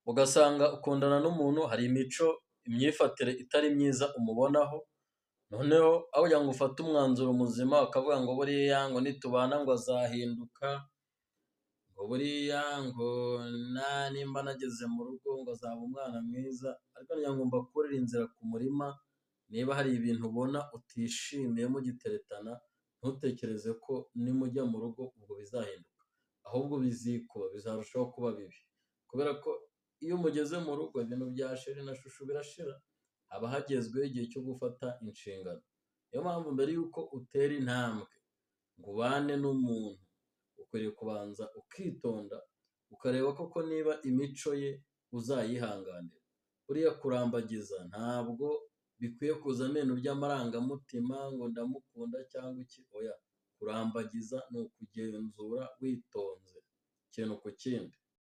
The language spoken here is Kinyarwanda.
ugasanga ukundana n'umuntu hari imico, imyifatire itari myiza umubonaho, noneho aho kugira ngo ufate umwanzuro muzima ukavuga ngo buriya ngo nitubana ngo azahinduka, ngo buriya ngo nimba nageze mu rugo ngo azaba umwana mwiza, ariko nagira ngo mbakurire inzira ku murima, niba hari ibintu ubona utishimiye mugiteretana, ntutekereze ko nimujya mu rugo ubwo bizahinduka, ahubwo bizikuba, bizarushaho kuba bibi, kubera ko iyo mugeze mu rugo ibintu bya sheri na shushu birashira, haba hagezweho igihe cyo gufata inshingano. Niyo mpamvu mbere y'uko utera intambwe ngo ubane n'umuntu, ukwiriye kubanza ukitonda, ukareba koko niba imico ye uzayihanganira. Buriya kurambagiza ntabwo bikwiye kuzamo ibintu by'amarangamutima ngo ndamukunda cyangwa iki, oya, kurambagiza ni ukugenzura witonze ikintu ku kindi.